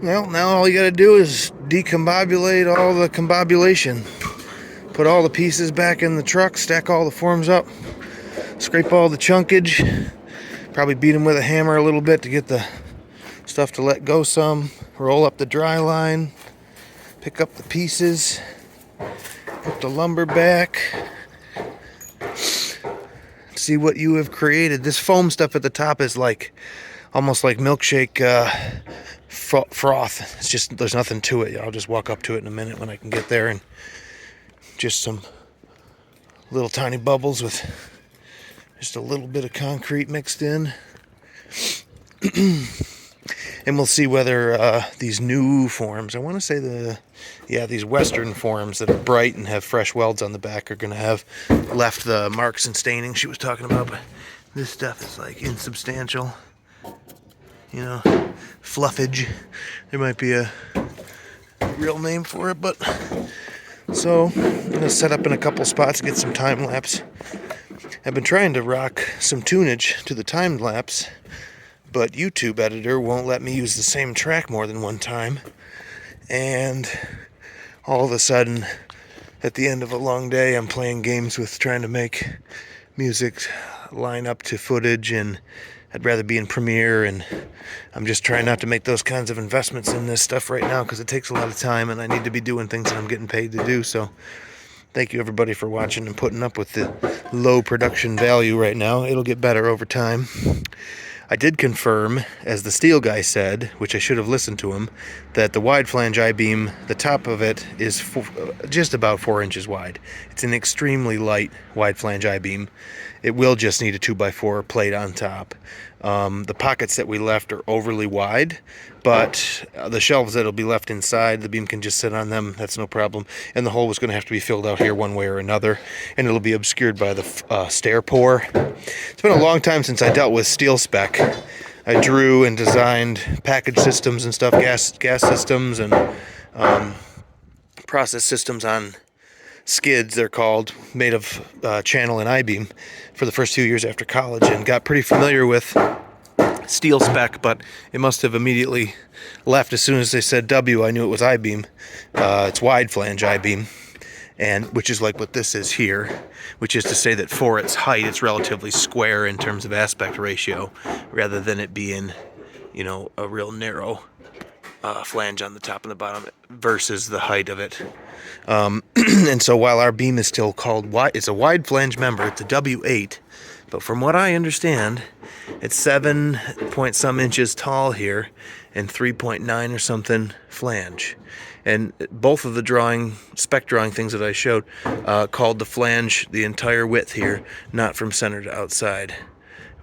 Well, now all you gotta do is decombobulate all the combobulation. Put all the pieces back in the truck, stack all the forms up, scrape all the chunkage, probably beat them with a hammer a little bit to get the stuff to let go some, roll up the dry line, pick up the pieces, put the lumber back, see what you have created. This foam stuff at the top is like almost like milkshake froth. It's just, there's nothing to it. I'll just walk up to it in a minute when I can get there, and just some little tiny bubbles with just a little bit of concrete mixed in. And we'll see whether these new forms, I want to say these western forms that are bright and have fresh welds on the back are going to have left the marks and staining she was talking about. But this stuff is like insubstantial, you know, fluffage. There might be a real name for it, but so I'm going to set up in a couple spots, get some time lapse. I've been trying to rock some tunage to the time lapse, but YouTube editor won't let me use the same track more than one time. And all of a sudden, at the end of a long day, I'm playing games with trying to make music line up to footage, and I'd rather be in Premiere, and I'm just trying not to make those kinds of investments in this stuff right now because it takes a lot of time and I need to be doing things that I'm getting paid to do. So thank you everybody for watching and putting up with the low production value right now. It'll get better over time. I did confirm, as the steel guy said, which I should have listened to him, that the wide flange I-beam, the top of it is just about 4 inches wide. It's an extremely light wide flange I-beam. It will just need a 2x4 plate on top. The pockets that we left are overly wide, but the shelves that'll be left inside, the beam can just sit on them. That's no problem. And the hole was going to have to be filled out here one way or another, and it'll be obscured by the stair pour. It's been a long time since I dealt with steel spec. I drew and designed package systems and stuff, gas systems and process systems on skids, they're called, made of channel and I-beam for the first 2 years after college, and got pretty familiar with steel spec, but it must have immediately left as soon as they said W. I knew it was I-beam. It's wide flange I-beam, and which is like what this is here, which is to say that for its height, it's relatively square in terms of aspect ratio, rather than it being, you know, a real narrow flange on the top and the bottom versus the height of it. And so while our beam is still called wide, it's a wide flange member, it's a W8, but from what I understand, it's 7 point some inches tall here and 3.9 or something flange. And both of the spec drawing things that I showed called the flange the entire width here, not from center to outside.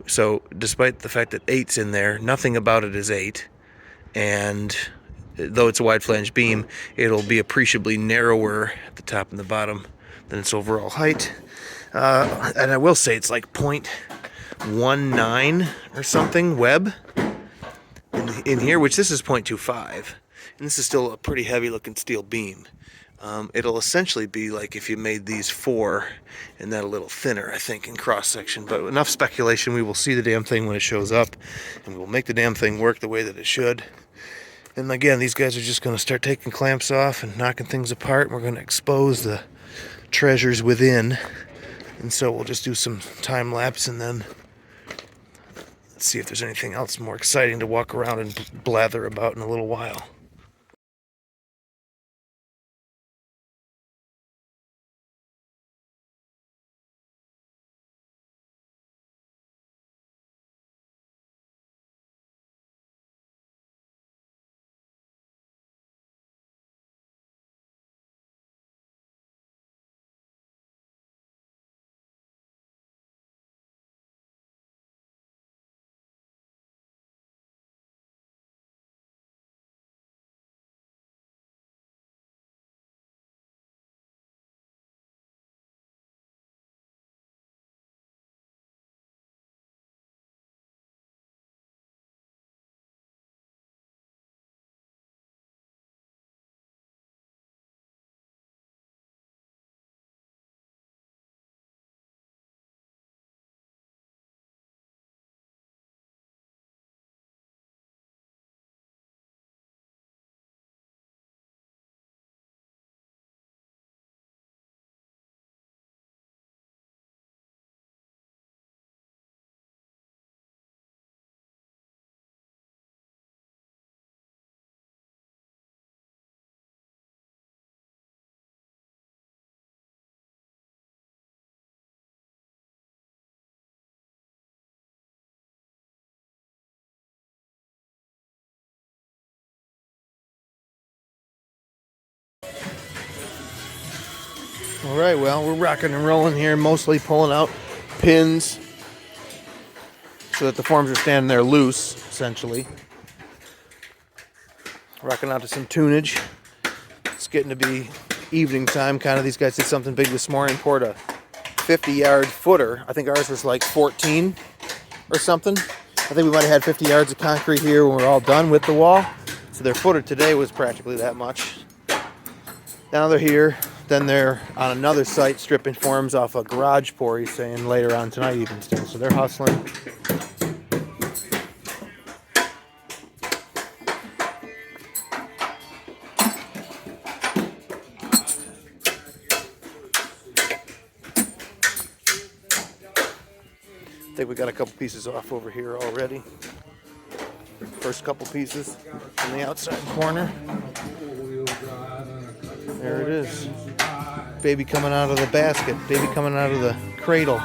So despite the fact that 8's in there, nothing about it is 8. And though it's a wide flange beam, it'll be appreciably narrower at the top and the bottom than its overall height. And I will say it's like 0.19 or something web in here, which this is 0.25. And this is still a pretty heavy looking steel beam. It'll essentially be like if you made these 4 and that a little thinner, I think, in cross section. But enough speculation, we will see the damn thing when it shows up, and we will make the damn thing work the way that it should. And again, these guys are just going to start taking clamps off and knocking things apart. We're going to expose the treasures within. And so we'll just do some time lapse and then let's see if there's anything else more exciting to walk around and blather about in a little while. All right, well, we're rocking and rolling here, mostly pulling out pins so that the forms are standing there loose, essentially. Rocking out to some tunage. It's getting to be evening time, kind of. These guys did something big this morning, poured a 50-yard footer. I think ours was like 14 or something. I think we might have had 50 yards of concrete here when we're all done with the wall. So their footer today was practically that much. Now they're here. Then they're on another site stripping forms off a garage pour, he's saying, later on tonight even still. So they're hustling. I think we got a couple pieces off over here already. First couple pieces on the outside corner. There it is. Baby coming out of the basket. Baby coming out of the cradle.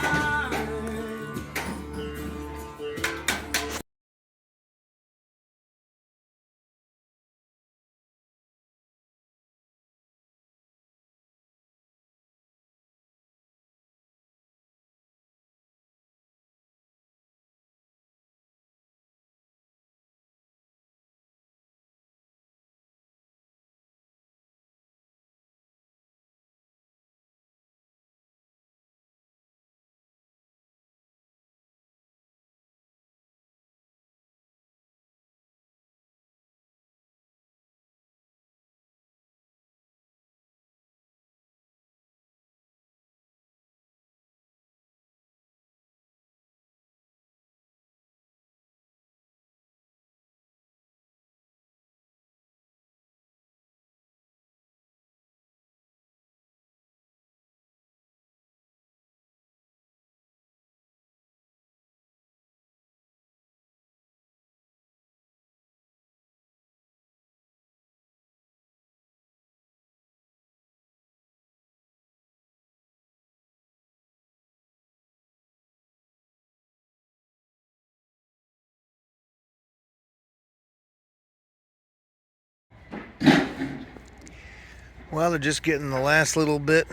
Well, they're just getting the last little bit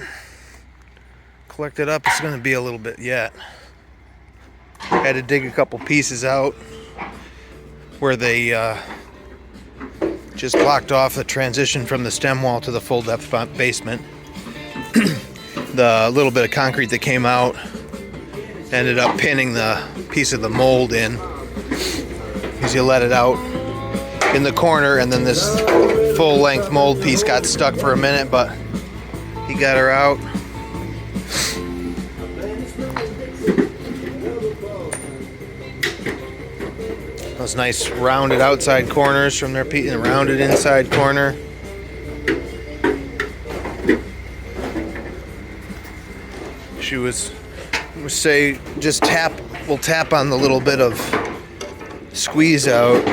collected up. It's going to be a little bit yet. Had to dig a couple pieces out where they just blocked off the transition from the stem wall to the full depth basement. The little bit of concrete that came out ended up pinning the piece of the mold in, because you let it out in the corner, and then this full-length mold piece got stuck for a minute, but he got her out. Those nice rounded outside corners from their piece and rounded inside corner. She was say just we'll tap on the little bit of squeeze out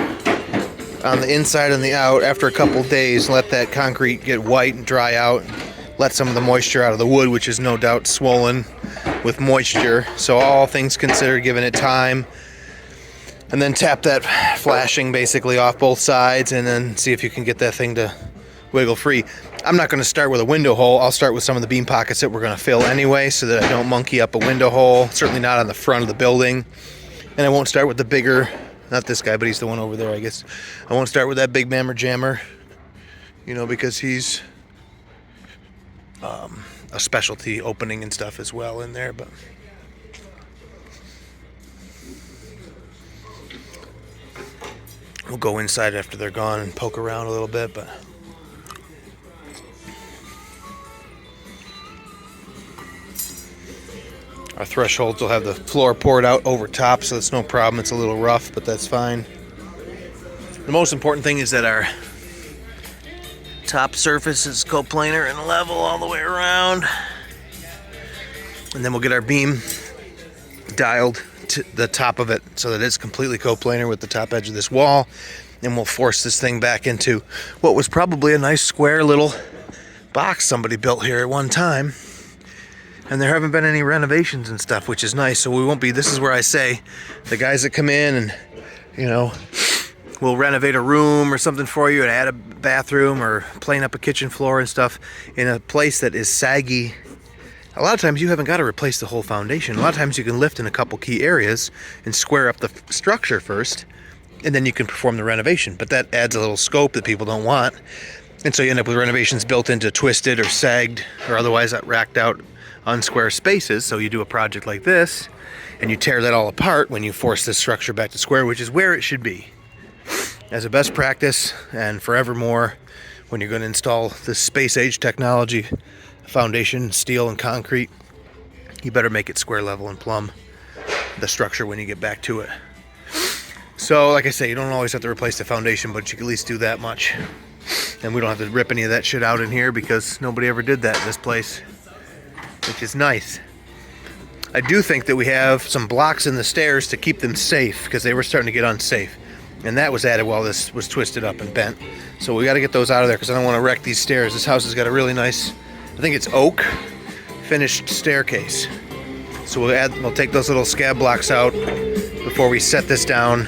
on the inside and the out after a couple days. Let that concrete get white and dry out. Let some of the moisture out of the wood, which is no doubt swollen with moisture. So all things considered, giving it time. And then tap that flashing basically off both sides, and then see if you can get that thing to wiggle free. I'm not going to start with a window hole. I'll start with some of the beam pockets that we're going to fill anyway, so that I don't monkey up a window hole. Certainly not on the front of the building. And I won't start with the bigger, not this guy, but he's the one over there, I guess. I won't start with that big mammer jammer, you know, because he's a specialty opening and stuff as well in there. But we'll go inside after they're gone and poke around a little bit. But our thresholds will have the floor poured out over top, so it's no problem. It's a little rough, but that's fine. The most important thing is that our top surface is coplanar and level all the way around. And then we'll get our beam dialed to the top of it so that it's completely coplanar with the top edge of this wall. And we'll force this thing back into what was probably a nice square little box somebody built here at one time. And there haven't been any renovations and stuff, which is nice. So we won't be, this is where I say, the guys that come in and, you know, we'll renovate a room or something for you and add a bathroom or plane up a kitchen floor and stuff in a place that is saggy a lot of times you haven't got to replace the whole foundation. A lot of times you can lift in a couple key areas and square up the structure first, and then you can perform the renovation. But that adds a little scope that people don't want. And so you end up with renovations built into twisted or sagged or otherwise racked out unsquare spaces. So you do a project like this, and you tear that all apart when you force this structure back to square, which is where it should be. As a best practice, and forevermore, when you're going to install this space-age technology, foundation, steel and concrete, you better make it square, level, and plumb the structure when you get back to it. So, like I say, you don't always have to replace the foundation, but you can at least do that much. And we don't have to rip any of that shit out in here because nobody ever did that in this place, which is nice. I do think that we have some blocks in the stairs to keep them safe because they were starting to get unsafe. And that was added while this was twisted up and bent. So we got to get those out of there because I don't want to wreck these stairs. This house has got a really nice, I think it's oak, finished staircase. So we'll take those little scab blocks out before we set this down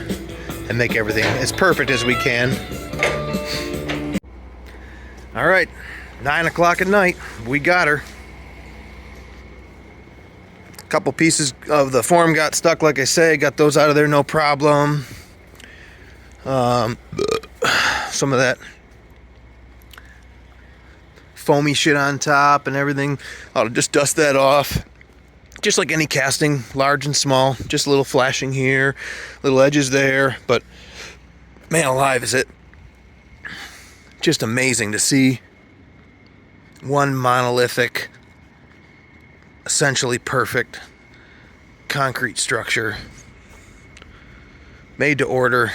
and make everything as perfect as we can. All right, 9 o'clock at night, we got her. A couple pieces of the form got stuck, like I say, got those out of there, no problem. Some of that foamy shit on top and everything, I'll just dust that off. Just like any casting, large and small, just a little flashing here, little edges there, but man alive, is it just amazing to see one monolithic, essentially perfect concrete structure made to order,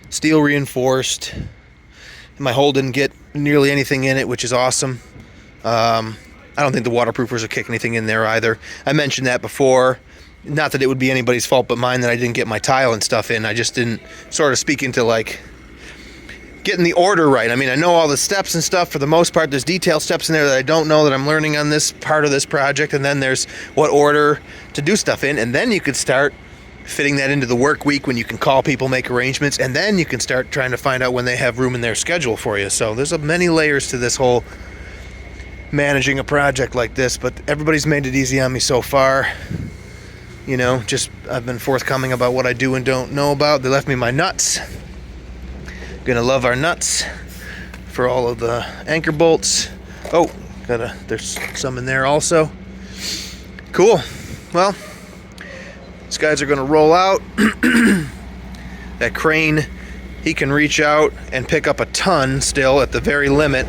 steel reinforced. My hole didn't get nearly anything in it, which is awesome. I don't think the waterproofers will kick anything in there either. I mentioned that before. Not that it would be anybody's fault but mine that I didn't get my tile and stuff in. I just didn't sort of speak into like getting the order right. I mean, I know all the steps and stuff for the most part. There's detail steps in there that I don't know that I'm learning on this part of this project. And then there's what order to do stuff in. And then you could start fitting that into the work week when you can call people, make arrangements, and then you can start trying to find out when they have room in their schedule for you. So there's many layers to this whole managing a project like this, but everybody's made it easy on me so far. You know, just I've been forthcoming about what I do and don't know about. They left me my nuts. Gonna love our nuts for all of the anchor bolts. Oh, there's some in there also. Cool. Well, these guys are gonna roll out. That crane, he can reach out and pick up a ton still at the very limit,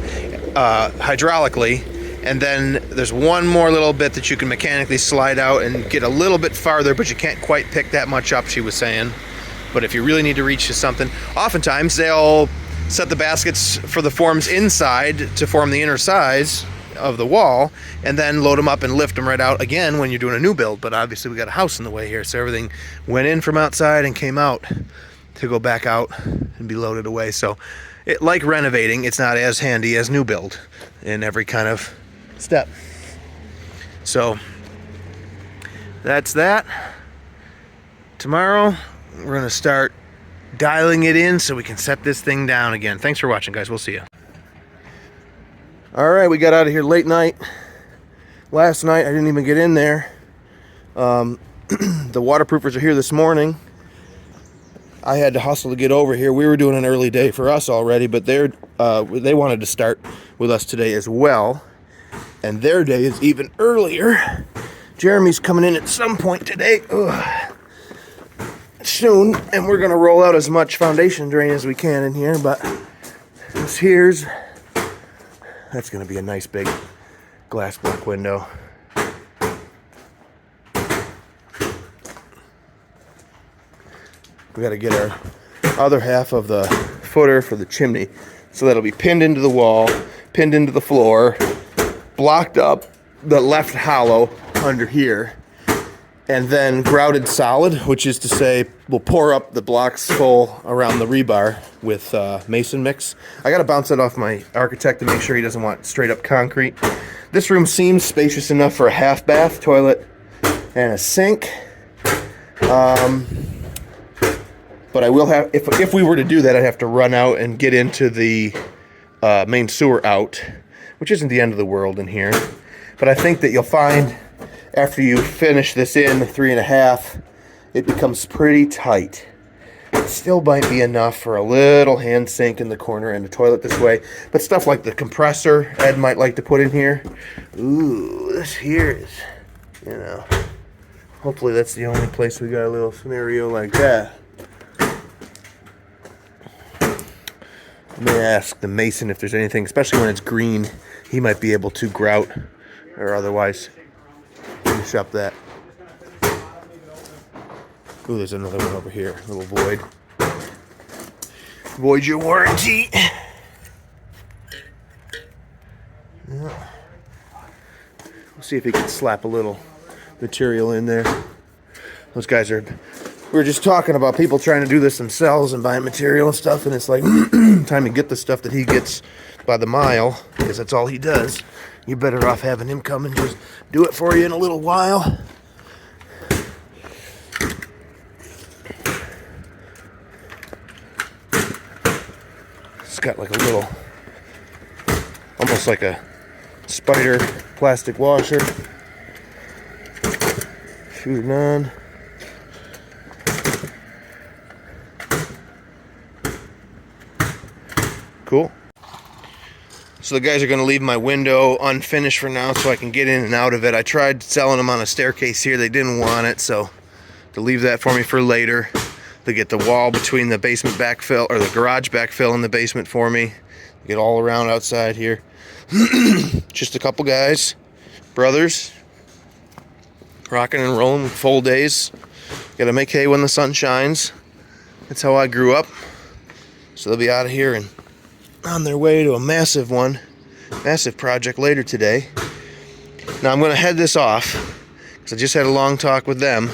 hydraulically. And then there's one more little bit that you can mechanically slide out and get a little bit farther, but you can't quite pick that much up, she was saying. But if you really need to reach to something, oftentimes they'll set the baskets for the forms inside to form the inner size of the wall, and then load them up and lift them right out again when you're doing a new build. But obviously we got a house in the way here, so everything went in from outside and came out to go back out and be loaded away. So like renovating, it's not as handy as new build in every kind of step. So that's that. Tomorrow we're going to start dialing it in so we can set this thing down again. Thanks for watching, guys. We'll see you. All right, we got out of here late night. Last night I didn't even get in there. The waterproofers are here this morning. I had to hustle to get over here. We were doing an early day for us already, but they wanted to start with us today as well. And their day is even earlier. Jeremy's coming in at some point today. Soon, and we're gonna roll out as much foundation drain as we can in here, but that's gonna be a nice big glass block window. We gotta get our other half of the footer for the chimney, so that'll be pinned into the wall, pinned into the floor, blocked up the left hollow under here, and then grouted solid, which is to say we'll pour up the blocks full around the rebar with mason mix. I gotta bounce that off my architect to make sure he doesn't want straight up concrete. This room seems spacious enough for a half bath, toilet, and a sink. But I will have, if we were to do that, I'd have to run out and get into the main sewer out, which isn't the end of the world in here. But I think that you'll find after you finish this in 3.5, it becomes pretty tight. It still might be enough for a little hand sink in the corner and a toilet this way. But stuff like the compressor Ed might like to put in here. Ooh, this here is, you know, hopefully that's the only place we got a little scenario like that. Let me ask the mason if there's anything, especially when it's green, he might be able to grout or otherwise finish up that. Ooh, there's another one over here. A little void. Void your warranty. Yeah. We'll see if he can slap a little material in there. Those guys are... We were just talking about people trying to do this themselves and buying material and stuff, and it's like time to get the stuff that he gets by the mile, because that's all he does. You're better off having him come and just do it for you in a little while. It's got like a little, almost like a spider plastic washer. Shooting on. Cool. So the guys are going to leave my window unfinished for now so I can get in and out of it. I tried selling them on a staircase here. They didn't want it, so to leave that for me for later. They get the wall between the basement backfill, or the garage backfill in the basement for me. Get all around outside here. Just a couple guys, brothers, rocking and rolling with full days. Got to make hay when the sun shines. That's how I grew up. So they'll be out of here and on their way to a massive project later today. Now I'm going to head this off because I just had a long talk with them.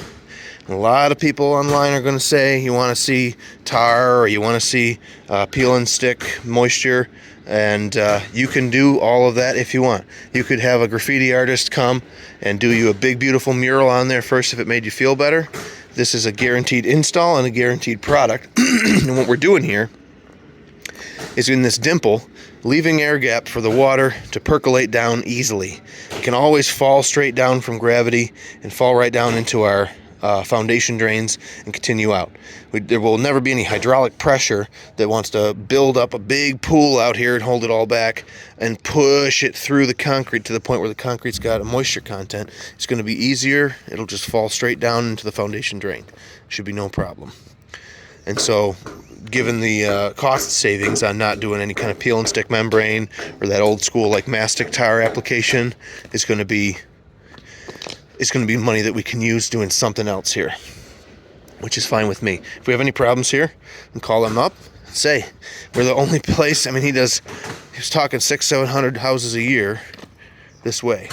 And a lot of people online are going to say you want to see tar or you want to see peel and stick moisture, and you can do all of that if you want. You could have a graffiti artist come and do you a big beautiful mural on there first if it made you feel better. This is a guaranteed install and a guaranteed product. And what we're doing here is in this dimple, leaving air gap for the water to percolate down easily. It can always fall straight down from gravity and fall right down into our foundation drains and continue out. There will never be any hydraulic pressure that wants to build up a big pool out here and hold it all back and push it through the concrete to the point where the concrete's got a moisture content. It's going to be easier. It'll just fall straight down into the foundation drain. Should be no problem. And so, given the cost savings on not doing any kind of peel and stick membrane or that old school like mastic tar application, is going to be money that we can use doing something else here, which is fine with me. If we have any problems here, and call them up, say we're the only place. I mean, he was talking 600-700 houses a year this way,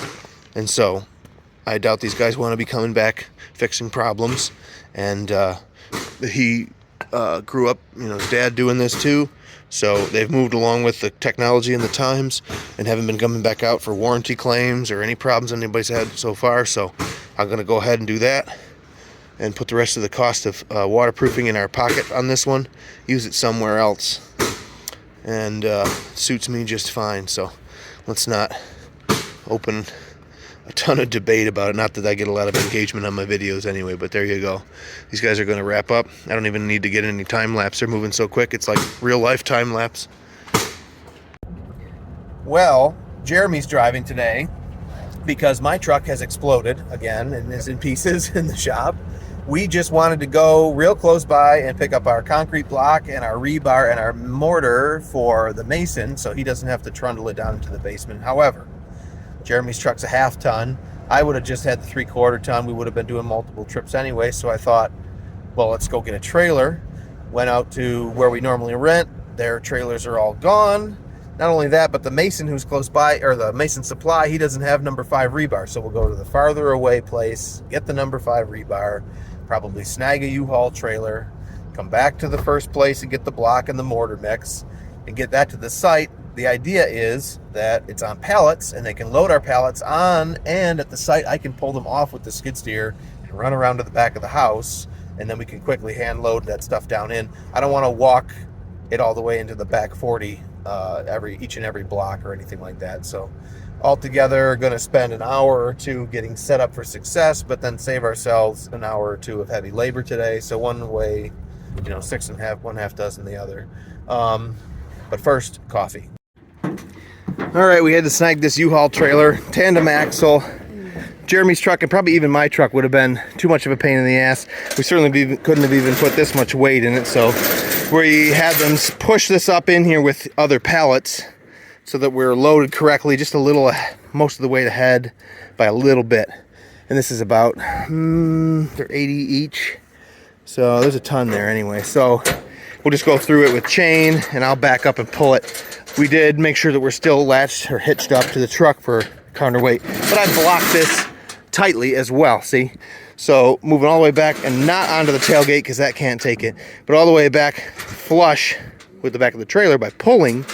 and so I doubt these guys want to be coming back fixing problems. And he grew up, his dad doing this too, so they've moved along with the technology and the times and haven't been coming back out for warranty claims or any problems anybody's had so far. So I'm going to go ahead and do that and put the rest of the cost of waterproofing in our pocket on this one, use it somewhere else, and suits me just fine. So let's not open a ton of debate about it. Not that I get a lot of engagement on my videos anyway, but there you go. These guys are going to wrap up. I don't even need to get any time lapse. They're moving so quick. It's like real life time lapse. Well, Jeremy's driving today because my truck has exploded again and is in pieces in the shop. We just wanted to go real close by and pick up our concrete block and our rebar and our mortar for the mason so he doesn't have to trundle it down into the basement. However, Jeremy's truck's a 1/2 ton. I would have just had the 3/4 ton. We would have been doing multiple trips anyway. So I thought, well, let's go get a trailer. Went out to where we normally rent. Their trailers are all gone. Not only that, but the mason who's close by, or the mason supply, he doesn't have number 5 rebar. So we'll go to the farther away place, get the number 5 rebar, probably snag a U-Haul trailer, come back to the first place and get the block and the mortar mix and get that to the site. The idea is that it's on pallets and they can load our pallets on, and at the site I can pull them off with the skid steer and run around to the back of the house, and then we can quickly hand load that stuff down in. I don't want to walk it all the way into the back 40 each and every block or anything like that. So Altogether, going to spend an hour or two getting set up for success, but then save ourselves an hour or two of heavy labor today. So one way, 6.5, 1/2 dozen the other. But first, coffee. All right, we had to snag this U-Haul trailer, tandem axle. Jeremy's truck and probably even my truck would have been too much of a pain in the ass. We certainly couldn't have even put this much weight in it, so we had them push this up in here with other pallets so that we're loaded correctly, just a little, most of the weight ahead by a little bit. And this is about, they're 80 each, so there's a ton there anyway. So we'll just go through it with chain, and I'll back up and pull it. We did make sure that we're still latched or hitched up to the truck for counterweight, but I blocked this tightly as well, see? So moving all the way back and not onto the tailgate because that can't take it, but all the way back flush with the back of the trailer by pulling,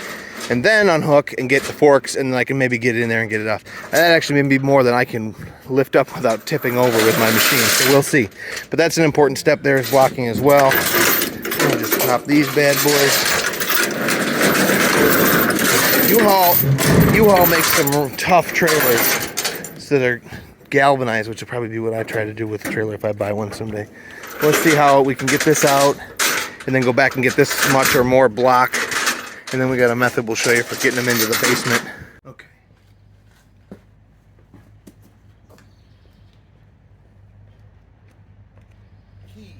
and then unhook and get the forks, and then I can maybe get in there and get it off. And that actually may be more than I can lift up without tipping over with my machine, so we'll see. But that's an important step there, is blocking as well. I'll just pop these bad boys. U-Haul makes some tough trailers so they're galvanized, which will probably be what I try to do with the trailer if I buy one someday. Let's see how we can get this out and then go back and get this much or more block, and then we got a method we'll show you for getting them into the basement. Okay. Keys.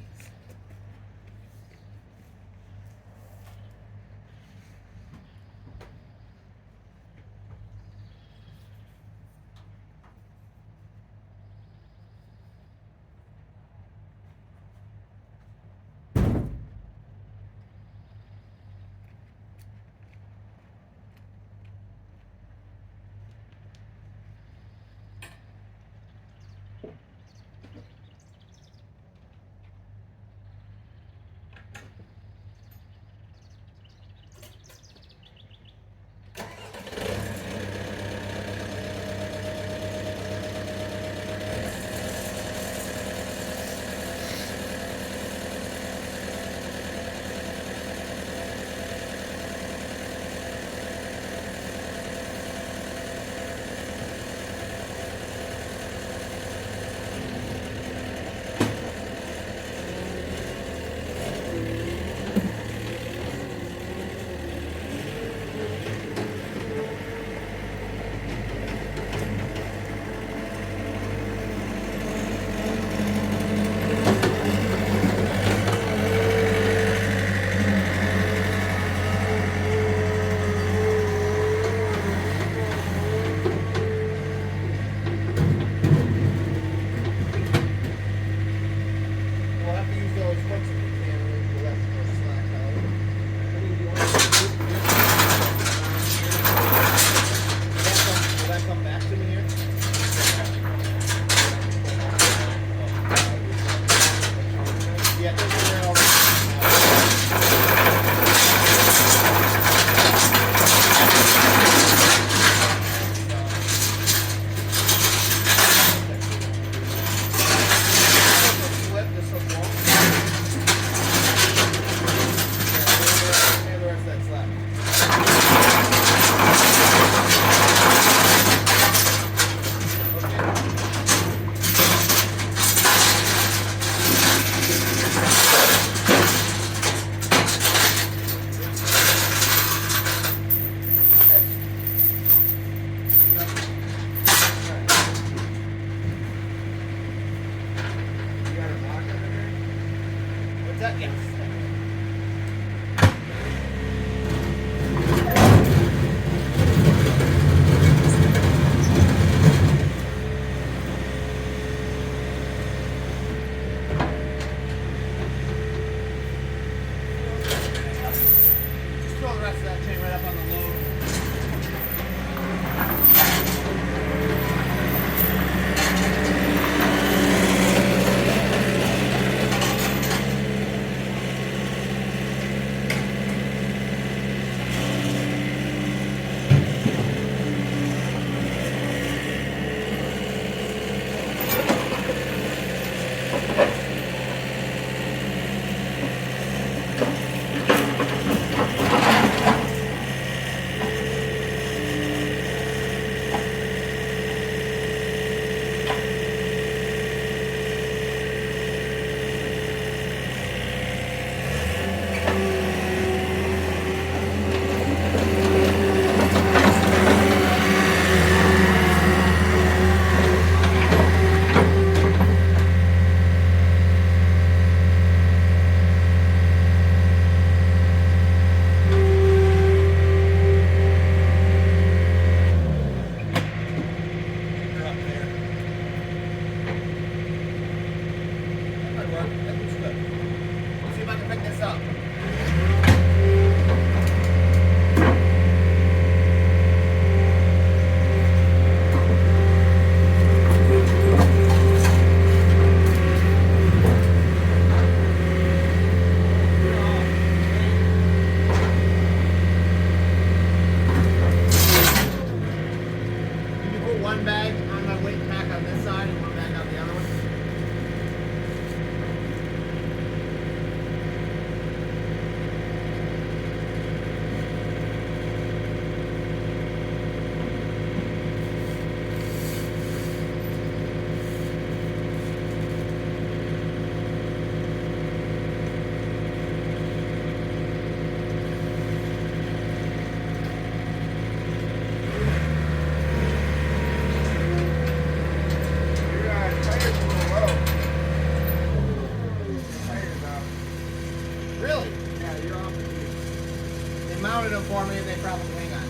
mounted them for me and they probably hang on.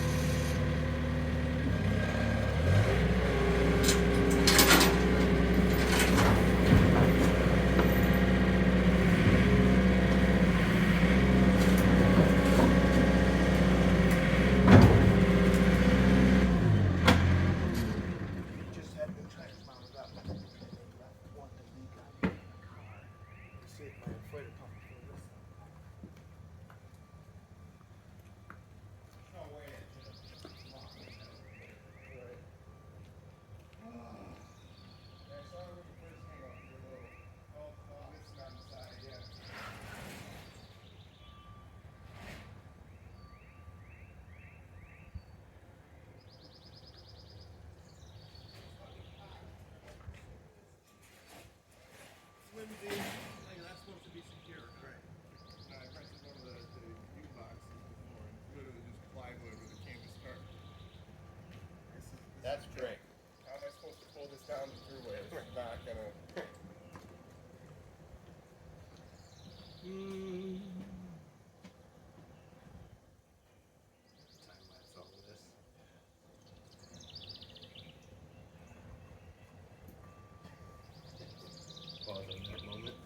Just had new tires mounted up. They left one to leak on in the car. See if my inflator pump will fill this up. No way it should have long. Right. I saw it with the first hang up. This is on the side, yeah. Flimsy. That's supposed to be secure, right? I rented one of the U-boxes before, and literally just plywood with a canvas tarp. That's great. How am I supposed to pull this down the throughway? It's not gonna. Time lapse all of this. Pause on that moment.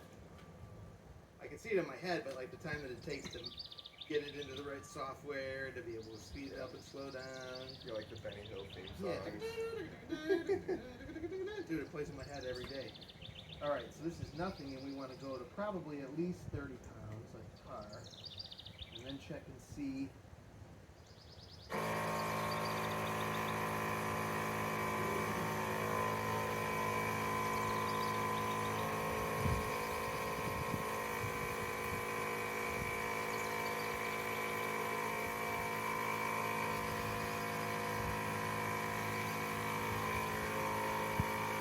I can see it in my head, but like the time that it takes to get it into the right software, to be able to speed it up and slow down. You're like the Benny Hill theme Yeah. song. Dude, it plays in my head every day. Alright, so this is nothing, and we want to go to probably at least 30 pounds, like tar. And then check and see.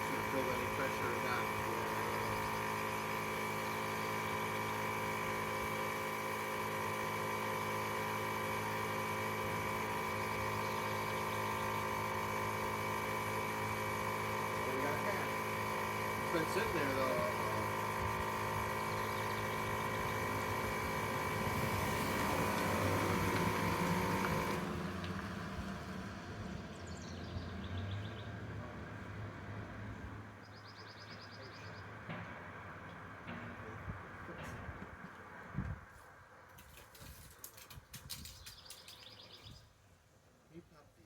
Should it build any pressure or not? Well, we got a half. It's been sitting there though. Can you pop the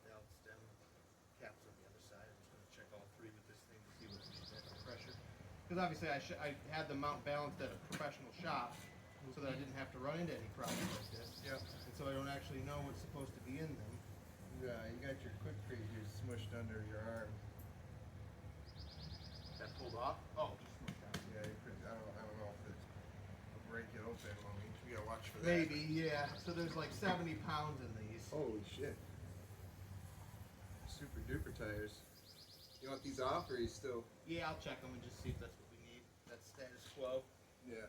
valve stem caps on the other side? I'm just going to check all three with this thing to see what the pressure. Because obviously I had the mount balanced at a professional shop so that I didn't have to run into any problems like this. Yep. And so I don't actually know what's supposed to be in them. Yeah, you got your quick freeze here smushed under your arm. That pulled off? Oh, just smushed out. Yeah, I don't know if it's a break it open. We gotta watch for that. Maybe, yeah. So there's like 70 pounds in these. Holy shit. Super duper tires. You want these off or are you still? Yeah, I'll check them and just see if that's what we need. That's status quo. Yeah.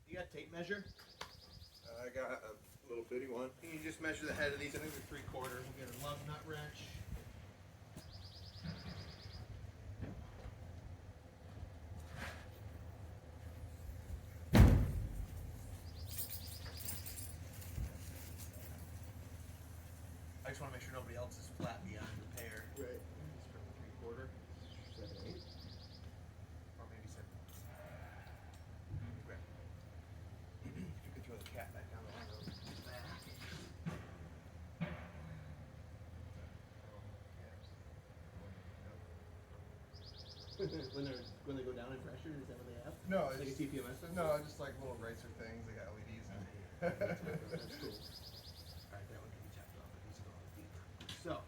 You got a tape measure? I got a little bitty one. Can you just measure the head of these? I think they're 3/4. We'll get a lug nut wrench. I just want to make sure nobody else is flat beyond repair. Right. It's for the 3/4. 7/8. Or maybe 7. Okay. You could throw the cat back down the back. when they go down in pressure, is that what they have? No, Like a it's TPMS sensor? no, just like little racer things. They got LEDs in it. That's cool. Alright, that one can be tapped off, but these are all deep. So,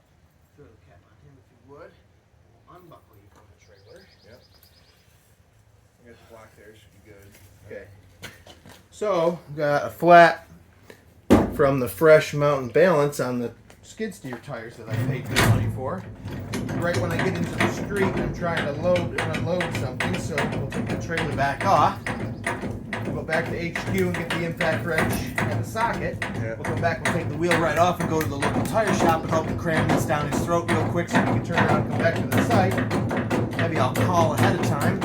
throw the cap on him if you would. We'll unbuckle you from the trailer. Yep. I got the block there. Should be good. Okay. So, got a flat from the fresh Mountain Balance on the skid steer tires that I paid good money for. Right when I get into the street, I'm trying to load and unload something, so we'll take the trailer back off. We'll go back to HQ and get the impact wrench and the socket. Yeah. We'll come back, we'll take the wheel right off and go to the local tire shop and help him cram this down his throat real quick so we can turn around and come back to the site. Maybe I'll call ahead of time.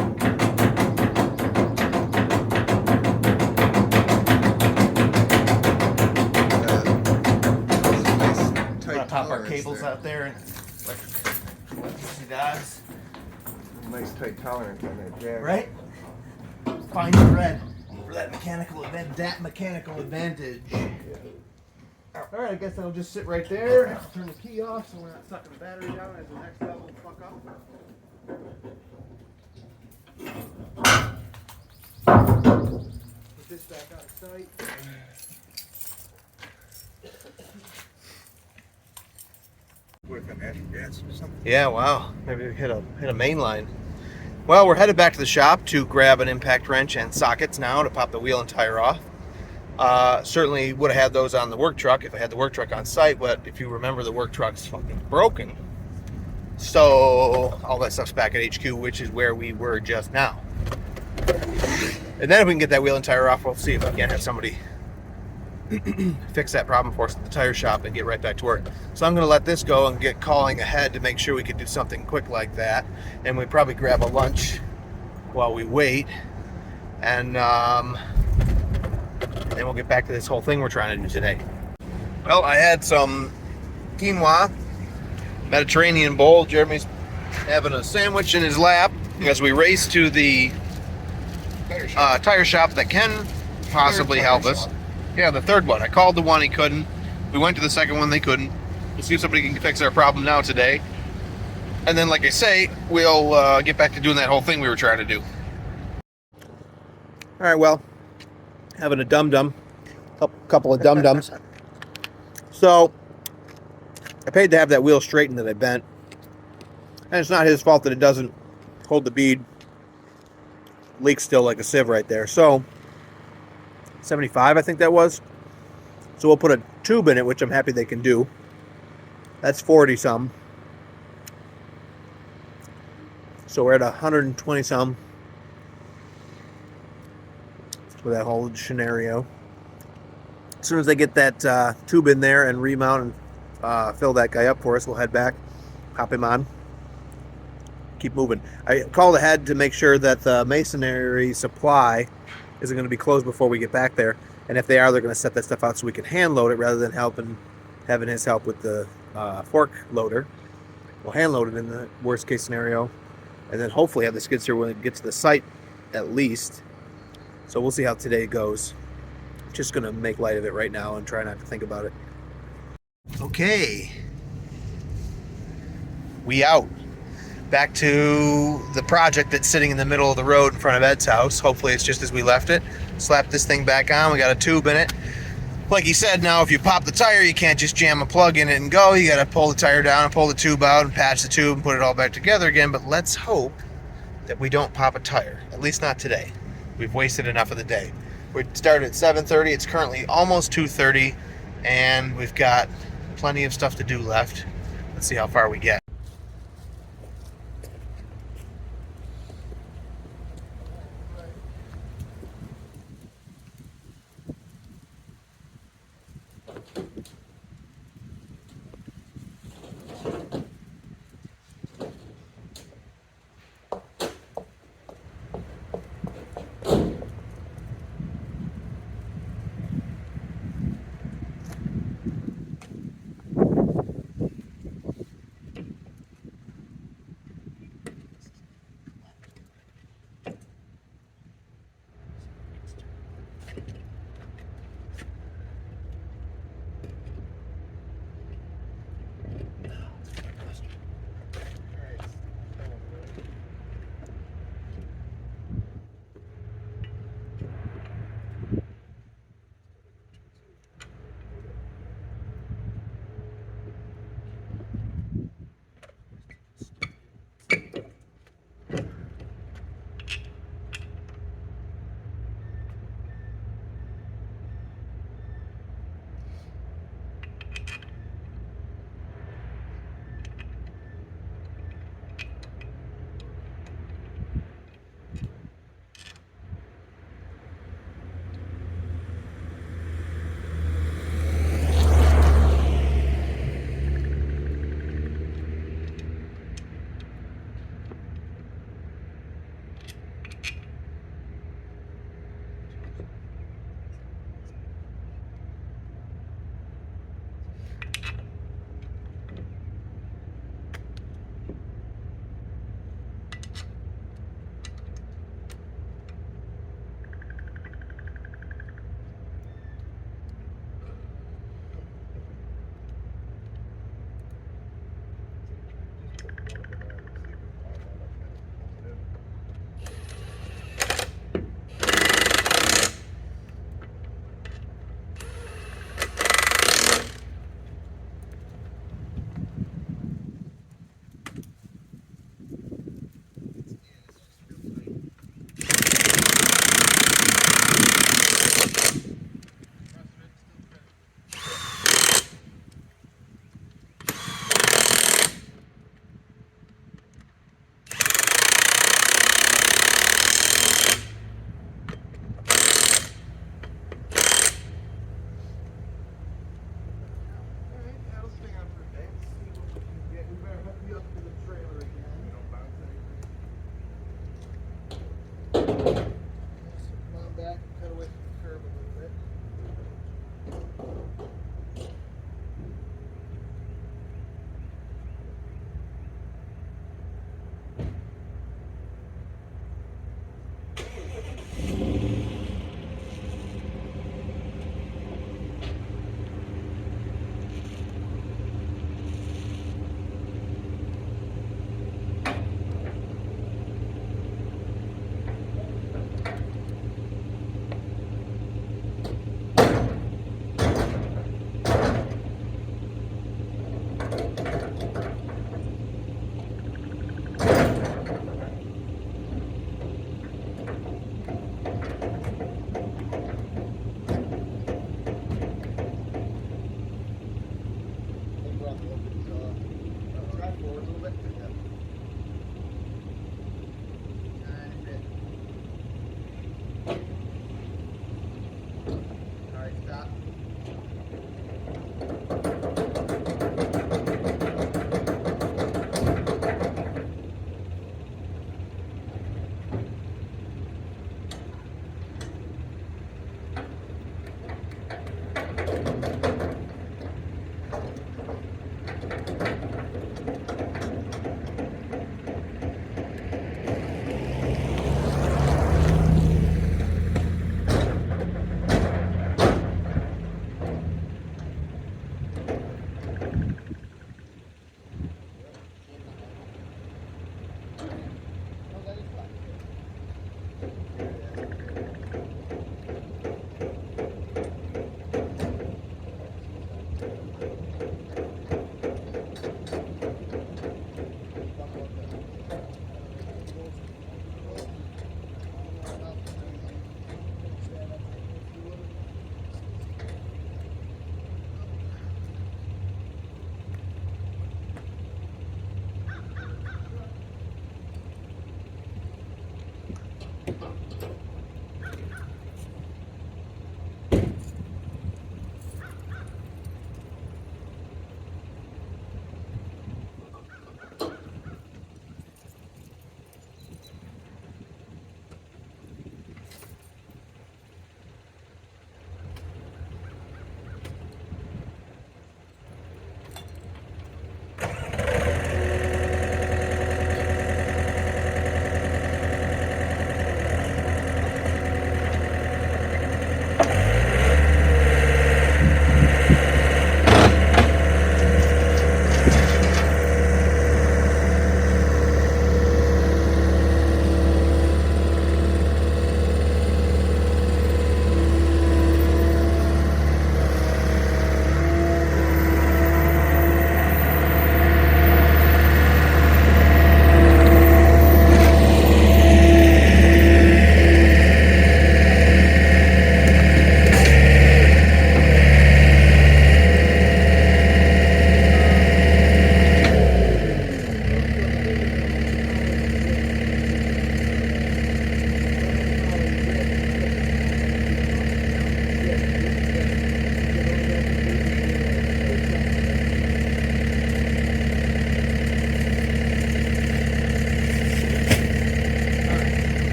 Nice We're gonna tight pop our tolerance cables there. out there and electricity dodge. Nice tight tolerance on that jack. Right? Find the red for that mechanical advantage. All right, I guess that'll just sit right there. Turn the key off so we're not sucking the battery down as the next level fuck up. Put this back out of sight. With a natural gas or something. Yeah, wow. Maybe we hit a main line. Well, we're headed back to the shop to grab an impact wrench and sockets now to pop the wheel and tire off. Certainly would have had those on the work truck if I had the work truck on site, but if you remember, the work truck's fucking broken. So all that stuff's back at HQ, which is where we were just now. And then if we can get that wheel and tire off, we'll see if we can have somebody fix that problem for us at the tire shop and get right back to work. So I'm going to let this go and get calling ahead to make sure we could do something quick like that. And we probably grab a lunch while we wait. And then we'll get back to this whole thing we're trying to do today. Well, I had some quinoa, Mediterranean bowl. Jeremy's having a sandwich in his lap as we race to the tire shop that can possibly help us. Yeah, the third one. I called the one, he couldn't. We went to the second one, they couldn't. We'll see if somebody can fix our problem now today. And then, like I say, we'll get back to doing that whole thing we were trying to do. All right, well, having a dum-dum, couple of dum-dums. So, I paid to have that wheel straightened that I bent. And it's not his fault that it doesn't hold the bead. Leaks still like a sieve right there. So, 75 I think that was. So we'll put a tube in it, which I'm happy they can do. That's 40 some. So we're at 120 some for that whole scenario. As soon as they get that tube in there and remount and fill that guy up for us, we'll head back, hop him on, keep moving. I called ahead to make sure that the masonry supply isn't going to be closed before we get back there. And if they are, they're going to set that stuff out so we can hand load it rather than having his help with the fork loader. We'll hand load it in the worst case scenario. And then hopefully have the skid steer when it gets to the site at least. So we'll see how today goes. Just going to make light of it right now and try not to think about it. Okay. We out. Back to the project that's sitting in the middle of the road in front of Ed's house. Hopefully it's just as we left it. Slap this thing back on. We got a tube in it. Like he said, now if you pop the tire, you can't just jam a plug in it and go. You got to pull the tire down and pull the tube out and patch the tube and put it all back together again. But let's hope that we don't pop a tire. At least not today. We've wasted enough of the day. We started at 7:30. It's currently almost 2:30. And we've got plenty of stuff to do left. Let's see how far we get.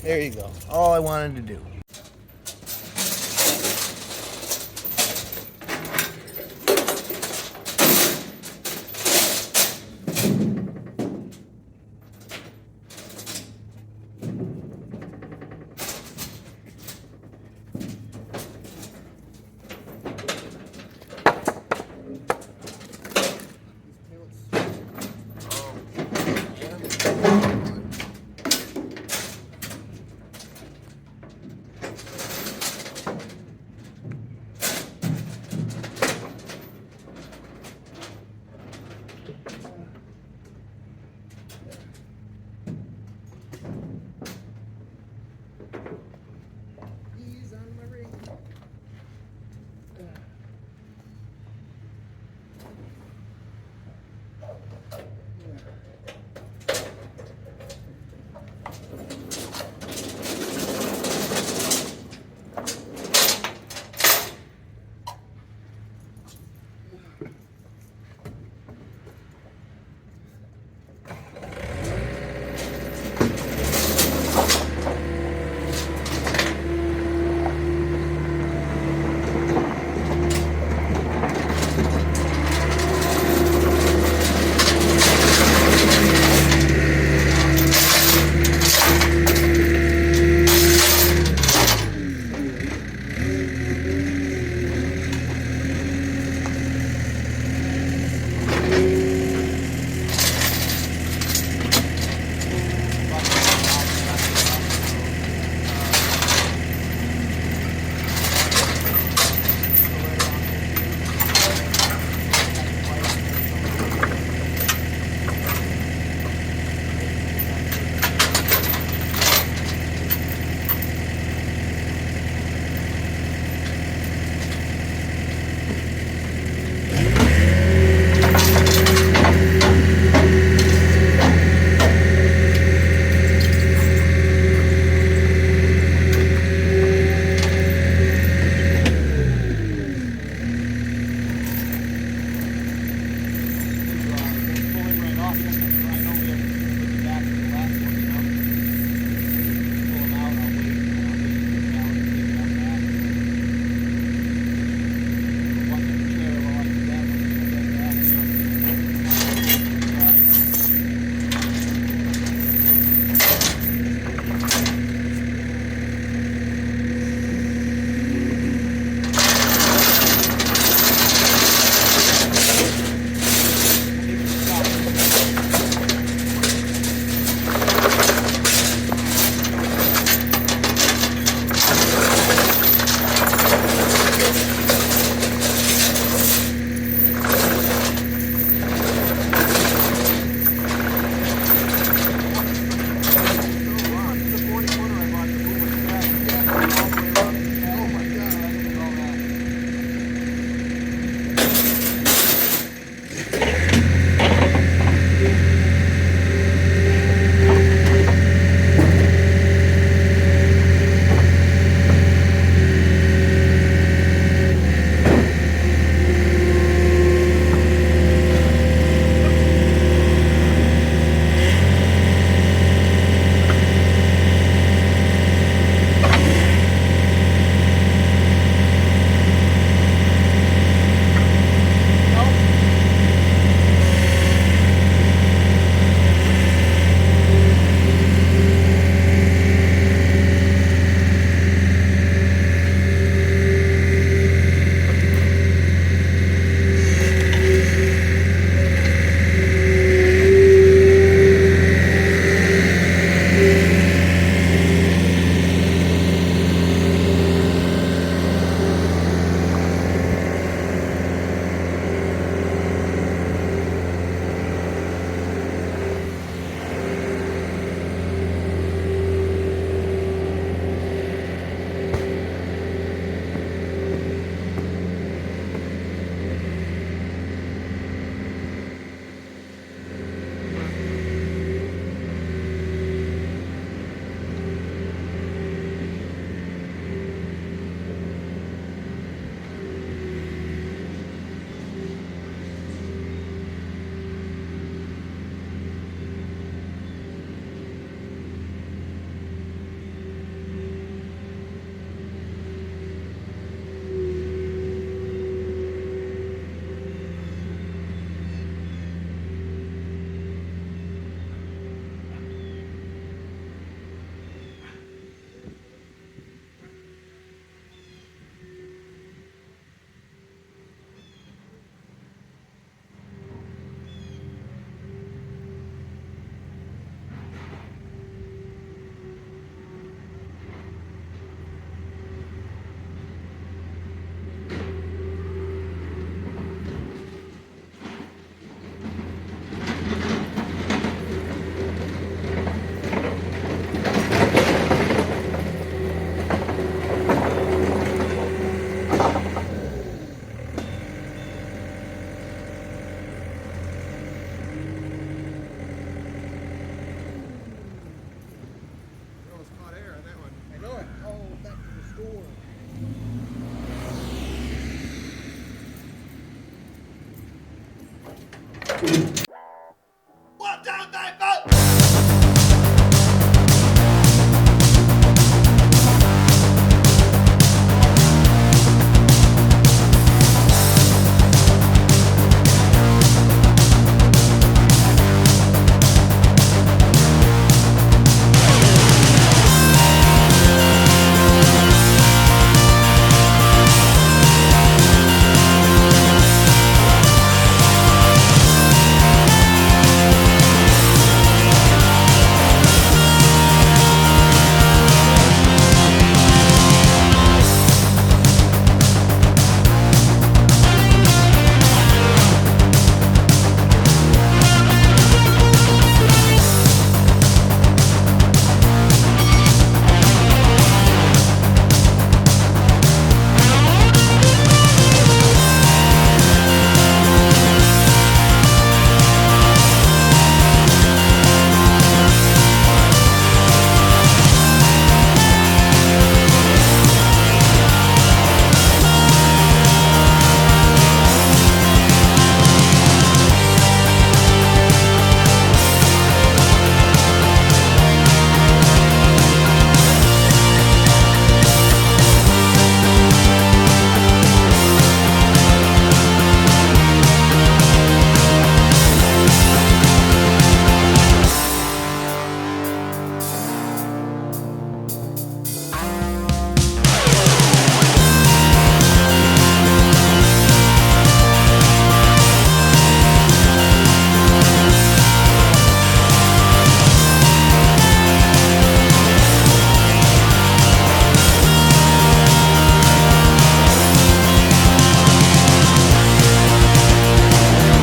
There you go. All I wanted to do.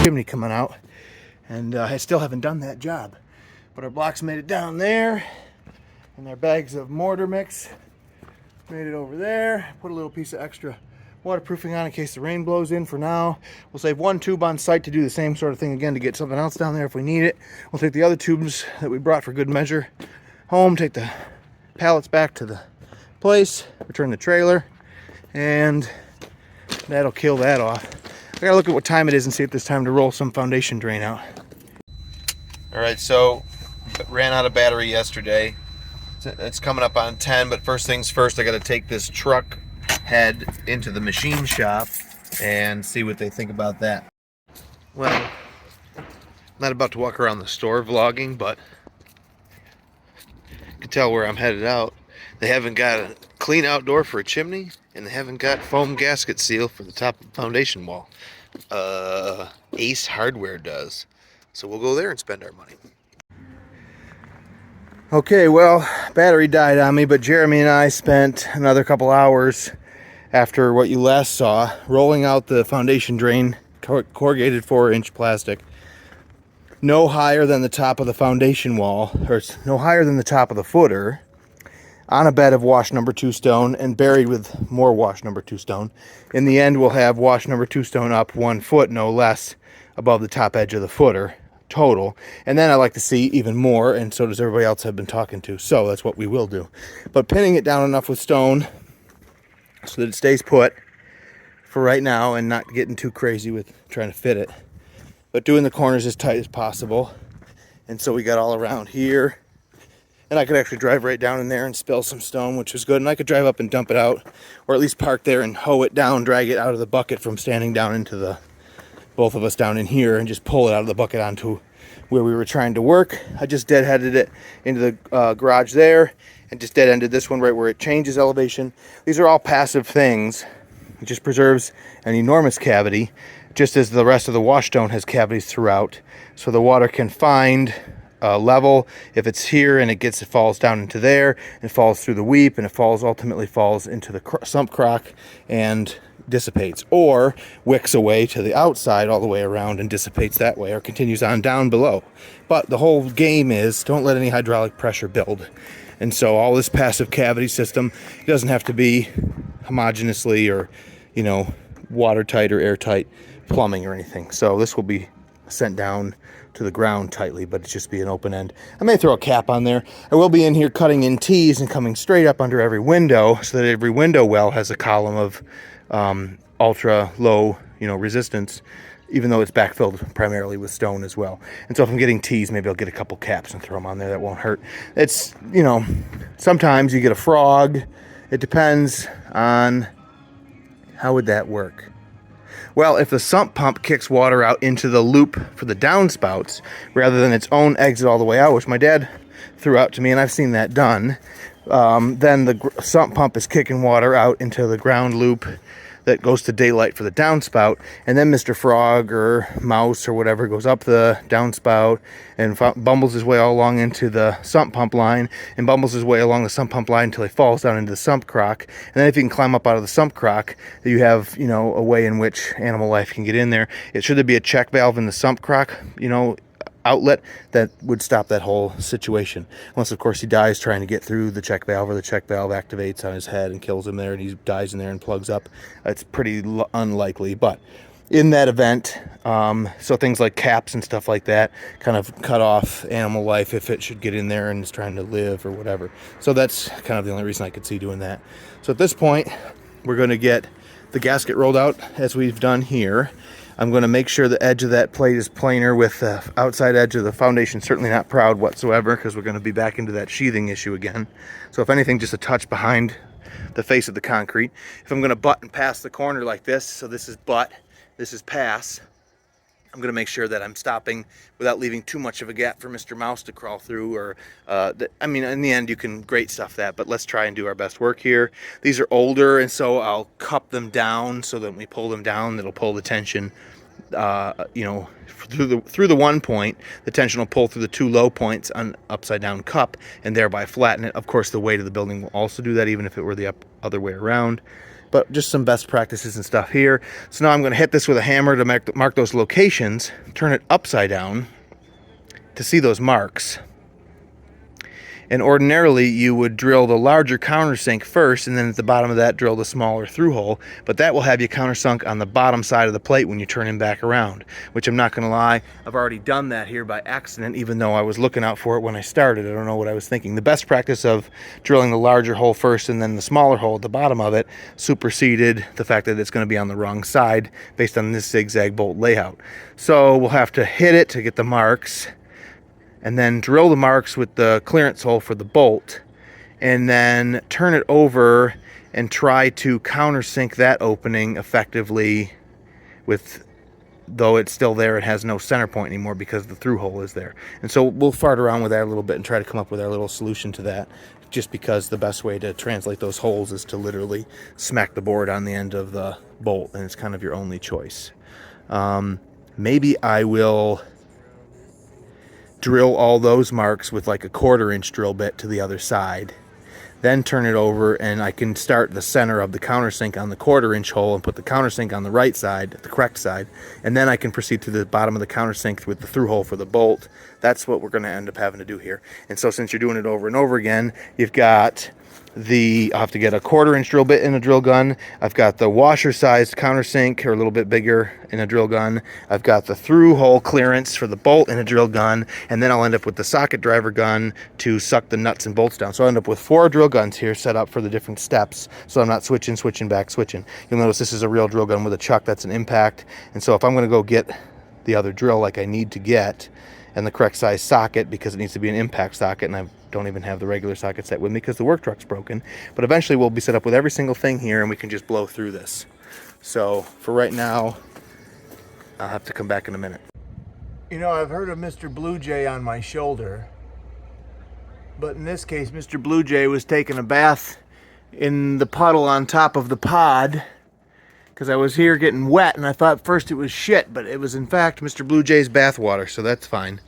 Chimney coming out, and I still haven't done that job, but our blocks made it down there, and our bags of mortar mix made it over there. Put a little piece of extra waterproofing on in case the rain blows in. For now, we'll save one tube on site to do the same sort of thing again, to get something else down there if we need it. We'll take the other tubes that we brought for good measure home, take the pallets back to the place, return the trailer, and that'll kill that off. I gotta look at what time it is and see if there's time to roll some foundation drain out. All right, so ran out of battery yesterday. It's coming up on 10, but first things first, I got to take this truck head into the machine shop and see what they think about that. Well, I'm not about to walk around the store vlogging, but you can tell where I'm headed out. They haven't got a clean outdoor for a chimney, and they haven't got foam gasket seal for the top of the foundation wall. Ace Hardware does. So we'll go there and spend our money. Okay, well, battery died on me, but Jeremy and I spent another couple hours after what you last saw rolling out the foundation drain, corrugated 4-inch plastic, no higher than the top of the foundation wall, or no higher than the top of the footer, on a bed of wash number 2 stone and buried with more wash number 2 stone. In the end, we'll have wash number 2 stone up 1 foot, no less, above the top edge of the footer total. And then I like to see even more, and so does everybody else I've been talking to. So that's what we will do. But pinning it down enough with stone so that it stays put for right now, and not getting too crazy with trying to fit it, but doing the corners as tight as possible. And so we got all around here, and I could actually drive right down in there and spill some stone, which was good. And I could drive up and dump it out, or at least park there and hoe it down, drag it out of the bucket from standing down into the, both of us down in here, and just pull it out of the bucket onto where we were trying to work. I just deadheaded it into the garage there, and just dead-ended this one right where it changes elevation. These are all passive things. It just preserves an enormous cavity, just as the rest of the wash stone has cavities throughout, so the water can find level. If it's here and it falls down into there, and falls through the weep, and it ultimately falls into the sump crock and dissipates, or wicks away to the outside all the way around and dissipates that way, or continues on down below. But the whole game is don't let any hydraulic pressure build. And so all this passive cavity system, it doesn't have to be homogeneously or, you know, watertight or airtight plumbing or anything. So this will be sent down to the ground tightly, but it's just be an open end. I may throw a cap on there. I will be in here cutting in T's and coming straight up under every window, so that every window well has a column of ultra low, resistance even though it's backfilled primarily with stone as well. And so if I'm getting teas, maybe I'll get a couple caps and throw them on there. That won't hurt. It's, you know, sometimes you get a frog. It depends on how would that work. Well, if the sump pump kicks water out into the loop for the downspouts rather than its own exit all the way out, which my dad threw out to me, and I've seen that done, then the sump pump is kicking water out into the ground loop that goes to daylight for the downspout, and then Mr. Frog or Mouse or whatever goes up the downspout and bumbles his way all along into the sump pump line and bumbles his way along the sump pump line until he falls down into the sump crock. And then if you can climb up out of the sump crock, you have, you know, a way in which animal life can get in there. Should there be a check valve in the sump crock, you know, outlet, that would stop that whole situation, unless of course he dies trying to get through the check valve, or the check valve activates on his head and kills him there and he dies in there and plugs up. It's pretty unlikely, but in that event, so things like caps and stuff like that kind of cut off animal life if it should get in there and is trying to live or whatever. So that's kind of the only reason I could see doing that. So at this point, we're going to get the gasket rolled out as we've done here. I'm going to make sure the edge of that plate is planar with the outside edge of the foundation certainly not proud whatsoever, because we're going to be back into that sheathing issue again. So if anything, just a touch behind the face of the concrete. If I'm going to butt and pass the corner like this, so this is butt, this is pass, I'm going to make sure that I'm stopping without leaving too much of a gap for Mr. Mouse to crawl through, or I mean, in the end you can grate stuff that, but let's try and do our best work here. These are older, and so I'll cup them down so that when we pull them down, it'll pull the tension, you know, through the one point. The tension will pull through the two low points on upside down cup and thereby flatten it. Of course, the weight of the building will also do that, even if it were the other way around. But just some best practices and stuff here. So now I'm going to hit this with a hammer to mark those locations, turn it upside down to see those marks. And ordinarily you would drill the larger countersink first, and then at the bottom of that drill the smaller through hole, but that will have you countersunk on the bottom side of the plate when you turn him back around, which I'm not going to lie, I've already done that here by accident, even though I was looking out for it when I started. I don't know what I was thinking. The best practice of drilling the larger hole first and then the smaller hole at the bottom of it superseded the fact that it's going to be on the wrong side based on this zigzag bolt layout. So we'll have to hit it to get the marks, and then drill the marks with the clearance hole for the bolt, and then turn it over and try to countersink that opening effectively with, though it's still there, it has no center point anymore because the through hole is there. And so we'll fart around with that a little bit and try to come up with our little solution to that, just because the best way to translate those holes is to literally smack the board on the end of the bolt, and it's kind of your only choice. Maybe I will drill all those marks with like a 1/4 inch drill bit to the other side, then turn it over, and I can start the center of the countersink on the 1/4 inch hole and put the countersink on the right side, the correct side, and then I can proceed to the bottom of the countersink with the through hole for the bolt. That's what we're going to end up having to do here. And so since you're doing it over and over again, you've got I'll have to get a 1/4 inch drill bit in a drill gun. I've got the washer sized countersink, or a little bit bigger, in a drill gun. I've got the through hole clearance for the bolt in a drill gun, and then I'll end up with the socket driver gun to suck the nuts and bolts down. So I'll end up with 4 drill guns here set up for the different steps, so I'm not switching back. You'll notice this is a real drill gun with a chuck. That's an impact. And so if I'm going to go get the other drill like I need to get, and the correct size socket, because it needs to be an impact socket, and I don't even have the regular socket set with me because the work truck's broken. But eventually we'll be set up with every single thing here, and we can just blow through this. So for right now, I'll have to come back in a minute. You know, I've heard of Mr. Blue Jay on my shoulder, but in this case, Mr. Blue Jay was taking a bath in the puddle on top of the pod, because I was here getting wet, and I thought first it was shit, but it was in fact Mr. Blue Jay's bath water, so that's fine.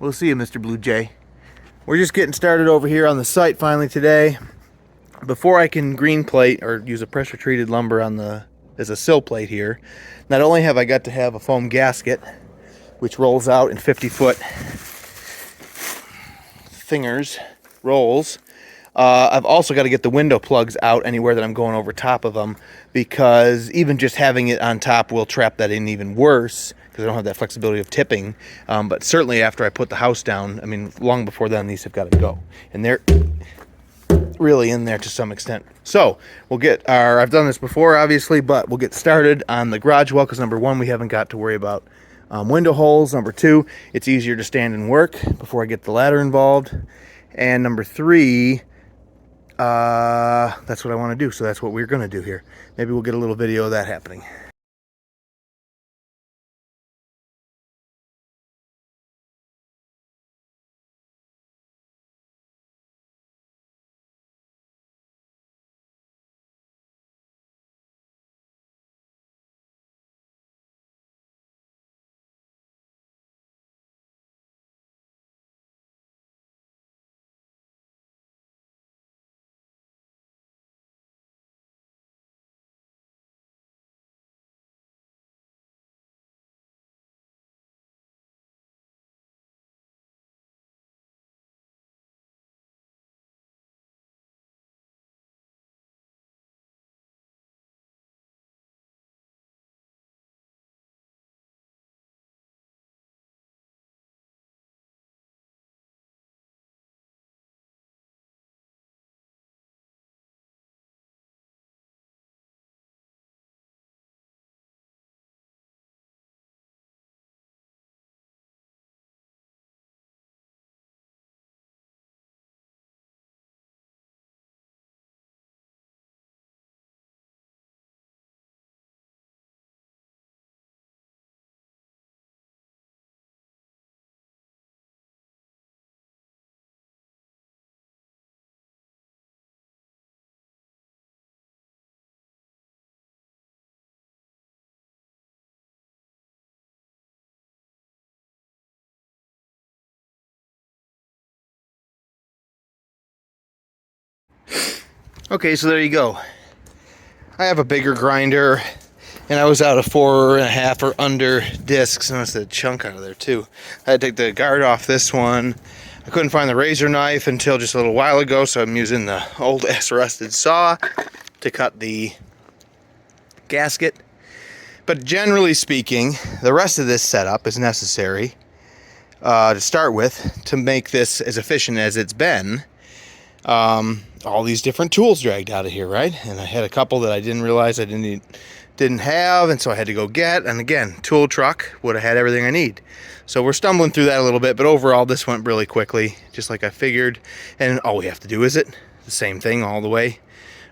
We'll see you, Mr. Blue Jay. We're just getting started over here on the site finally today. Before I can green plate or use a pressure treated lumber on as a sill plate here, not only have I got to have a foam gasket, which rolls out in 50-foot rolls, I've also got to get the window plugs out anywhere that I'm going over top of them, because even just having it on top will trap that in even worse, because I don't have that flexibility of tipping. But certainly after I put the house down, I mean, long before then, these have got to go. And really in there to some extent. So we'll get our, I've done this before obviously, but we'll get started on the garage wall because number one, we haven't got to worry about window holes. Number two, it's easier to stand and work before I get the ladder involved. And number three, that's what I want to do. So that's what we're going to do here. Maybe we'll get a little video of that happening. Okay, so there you go. I have a bigger grinder, and I was out of 4.5 or under discs, and I a chunk out of there too. I had to take the guard off this one. I couldn't find the razor knife until just a little while ago, so I'm using the old rusted saw to cut the gasket. But generally speaking, the rest of this setup is necessary to start with to make this as efficient as it's been. All these different tools dragged out of here, right? And I had a couple that I didn't realize I didn't have, and so I had to go get. And again, tool truck would have had everything I need. So we're stumbling through that a little bit, but overall this went really quickly, just like I figured. And all we have to do is the same thing all the way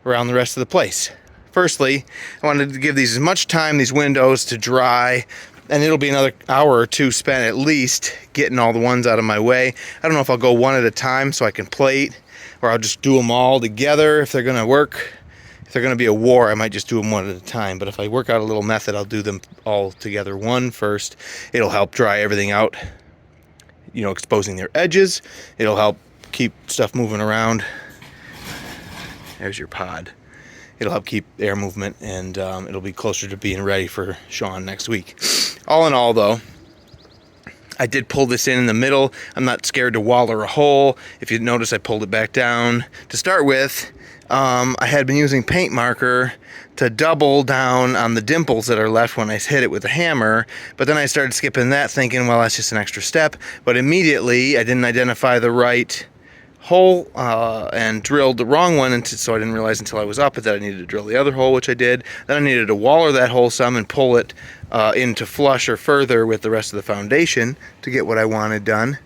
around the rest of the place. Firstly, I wanted to give these as much time, these windows, to dry, and it'll be another hour or two spent at least getting all the ones out of my way. I don't know if I'll go one at a time so I can plate, or I'll just do them all together if they're going to work. If they're going to be a war, I might just do them one at a time. But if I work out a little method, I'll do them all together one first. It'll help dry everything out, exposing their edges. It'll help keep stuff moving around. There's your pod. It'll help keep air movement, and it'll be closer to being ready for Sean next week. All in all, though, I did pull this in the middle. I'm not scared to waller a hole. If you notice, I pulled it back down. To start with, I had been using paint marker to double down on the dimples that are left when I hit it with a hammer, but then I started skipping that, thinking, well, that's just an extra step. But immediately, I didn't identify the right hole and drilled the wrong one, so I didn't realize until I was up that I needed to drill the other hole, which I did. Then I needed to waller that hole some and pull it into flush or further with the rest of the foundation to get what I wanted done.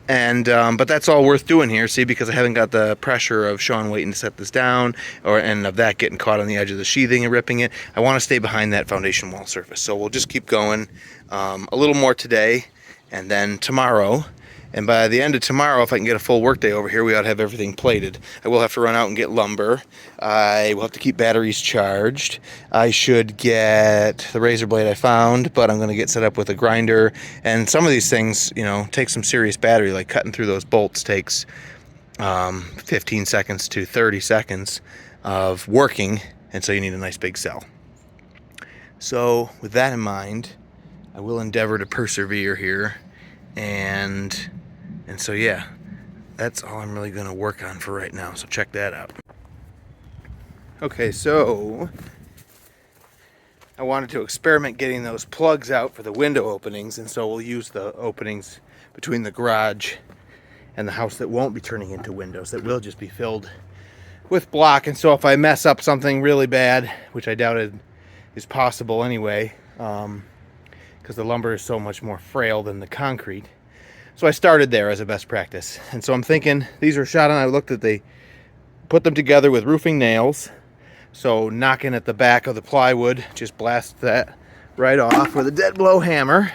And but that's all worth doing here, see, because I haven't got the pressure of Sean waiting to set this down, and of that getting caught on the edge of the sheathing and ripping it. I want to stay behind that foundation wall surface, so we'll just keep going a little more today, and then tomorrow. And by the end of tomorrow, if I can get a full work day over here, we ought to have everything plated. I will have to run out and get lumber. I will have to keep batteries charged. I should get the razor blade I found, but I'm going to get set up with a grinder. And some of these things, take some serious battery, like cutting through those bolts takes 15 seconds to 30 seconds of working. And so you need a nice big cell. So with that in mind, I will endeavor to persevere here. And so yeah, that's all I'm really going to work on for right now, so check that out. Okay, so I wanted to experiment getting those plugs out for the window openings, and so we'll use the openings between the garage and the house that won't be turning into windows, that will just be filled with block, and so if I mess up something really bad, which I doubt it is possible anyway, because the lumber is so much more frail than the concrete. So I started there as a best practice. And so I'm thinking, these are shot on, I looked at, they put them together with roofing nails. So knocking at the back of the plywood, just blast that right off with a dead blow hammer.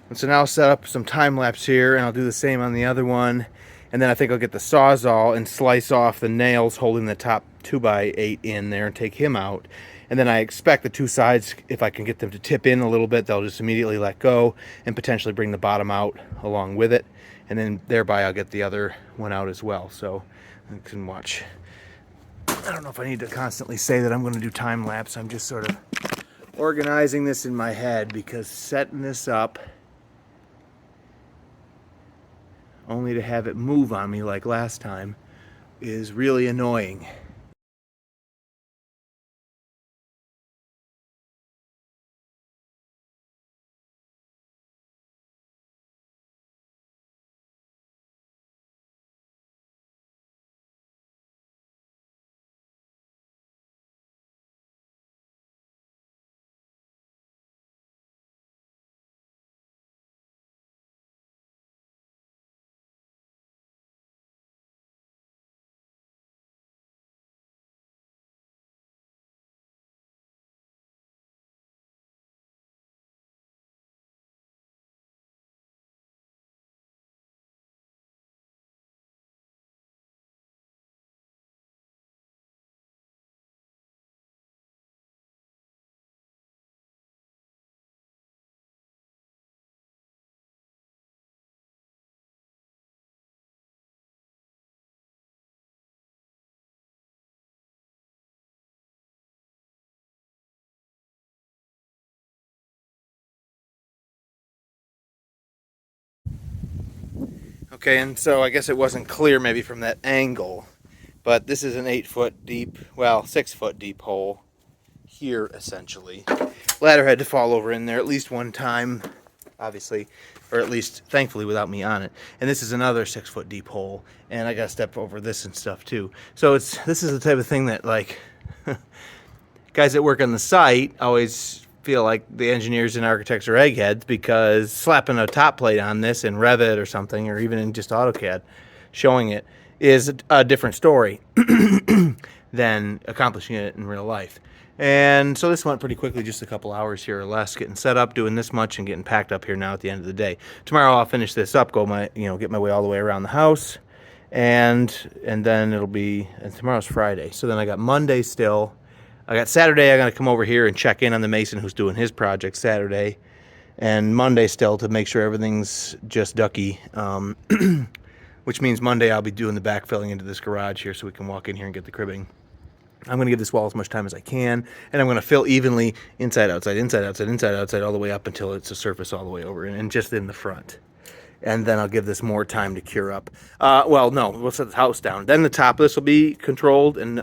And so now I'll set up some time lapse here, and I'll do the same on the other one. And then I think I'll get the Sawzall and slice off the nails holding the top 2x8 in there and take him out. And then I expect the two sides, if I can get them to tip in a little bit, they'll just immediately let go and potentially bring the bottom out along with it. And then thereby I'll get the other one out as well. So you can watch. I don't know if I need to constantly say that I'm going to do time lapse. I'm just sort of organizing this in my head, because setting this up only to have it move on me like last time is really annoying. Okay, and so I guess it wasn't clear maybe from that angle, but this is an 8-foot deep, well, 6-foot deep hole here essentially. Ladder had to fall over in there at least one time, obviously, or at least thankfully without me on it. And this is another 6-foot deep hole, and I got to step over this and stuff too. So this is the type of thing that, like, guys that work on the site always feel like the engineers and architects are eggheads, because slapping a top plate on this in Revit or something, or even in just AutoCAD, showing it is a different story than accomplishing it in real life. And so this went pretty quickly, just a couple hours here or less, getting set up, doing this much, and getting packed up here now at the end of the day. Tomorrow I'll finish this up, get my way all the way around the house, and then it'll be, and tomorrow's Friday, so then I got Monday still. I got Saturday, I got to come over here and check in on the mason who's doing his project Saturday, and Monday still to make sure everything's just ducky, which means Monday I'll be doing the backfilling into this garage here so we can walk in here and get the cribbing. I'm going to give this wall as much time as I can, and I'm going to fill evenly inside, outside, inside, outside, inside, outside, all the way up until it's a surface all the way over, and just in the front. And then I'll give this more time to cure up. Well, no, we'll set the house down. Then the top of this will be controlled and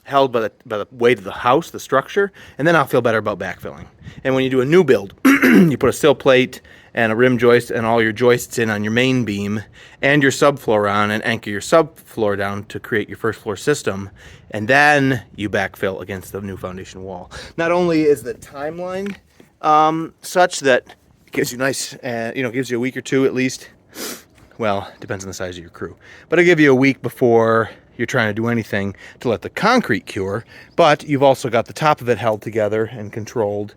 held by the weight of the house, the structure, and then I'll feel better about backfilling. And when you do a new build, you put a sill plate and a rim joist and all your joists in on your main beam and your subfloor on, and anchor your subfloor down to create your first floor system, and then you backfill against the new foundation wall. Not only is the timeline such that it gives you nice, gives you a week or two at least. Well, depends on the size of your crew, but it'll give you a week before you're trying to do anything to let the concrete cure, but you've also got the top of it held together and controlled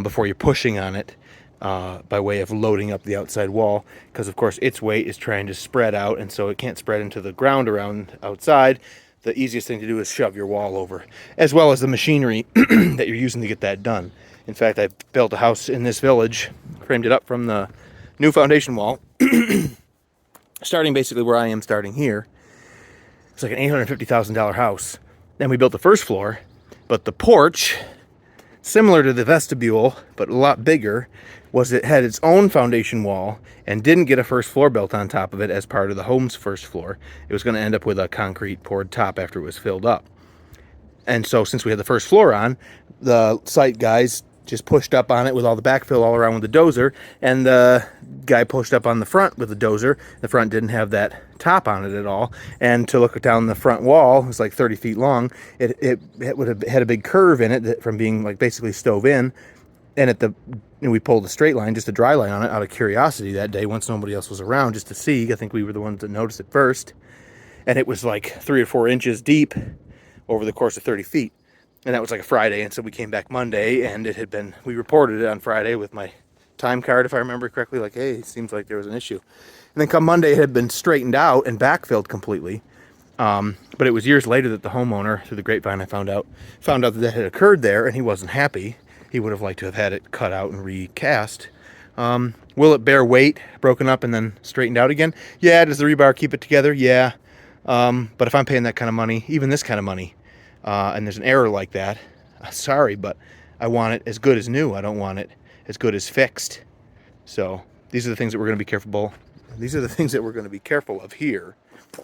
before you're pushing on it by way of loading up the outside wall, because of course its weight is trying to spread out, and so it can't spread into the ground around outside. The easiest thing to do is shove your wall over, as well as the machinery that you're using to get that done. In fact, I built a house in this village, framed it up from the new foundation wall, starting basically where I am starting here. It's like an $850,000 house. Then we built the first floor, but the porch, similar to the vestibule, but a lot bigger, was it had its own foundation wall and didn't get a first floor built on top of it as part of the home's first floor. It was going to end up with a concrete poured top after it was filled up. And so since we had the first floor on, the site guys just pushed up on it with all the backfill all around with the dozer, and the guy pushed up on the front with the dozer. The front didn't have that top on it at all, and to look down the front wall, it was like 30 feet long. It would have had a big curve in it from being like basically stove in, and we pulled a straight line, just a dry line on it out of curiosity that day once nobody else was around, just to see. I think we were the ones that noticed it first, and it was like 3 or 4 inches deep over the course of 30 feet. And that was like a Friday, and so we came back Monday, and we reported it on Friday with my time card, if I remember correctly, like, hey, it seems like there was an issue. And then come Monday, it had been straightened out and backfilled completely. But it was years later that the homeowner, through the grapevine, I found out that had occurred there, and he wasn't happy. He would have liked to have had it cut out and recast. Will it bear weight, broken up and then straightened out again? Yeah. Does the rebar keep it together? Yeah. But if I'm paying that kind of money, even this kind of money, and there's an error like that, sorry, but I want it as good as new. I don't want it as good as fixed. So these are the things that we're going to be careful. These are the things that we're going to be careful of here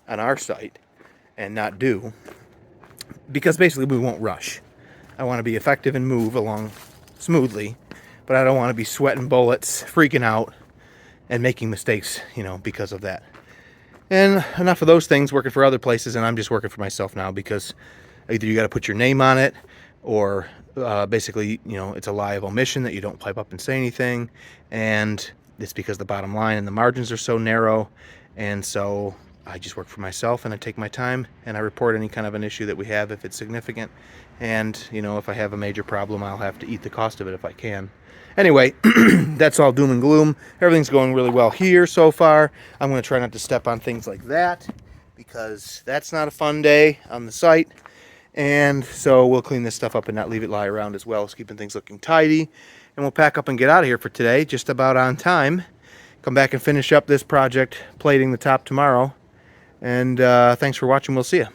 on our site and not do, because basically we won't rush. I want to be effective and move along smoothly, but I don't want to be sweating bullets, freaking out, and making mistakes, because of that. And enough of those things working for other places, and I'm just working for myself now, because either you got to put your name on it, or basically, it's a lie of omission that you don't pipe up and say anything, and it's because the bottom line and the margins are so narrow, and so I just work for myself, and I take my time, and I report any kind of an issue that we have if it's significant, and if I have a major problem, I'll have to eat the cost of it if I can. Anyway, that's all doom and gloom. Everything's going really well here so far. I'm going to try not to step on things like that, because that's not a fun day on the site. And so we'll clean this stuff up and not leave it lie around as well as keeping things looking tidy. And we'll pack up and get out of here for today, just about on time. Come back and finish up this project, plating the top tomorrow. And thanks for watching. We'll see you.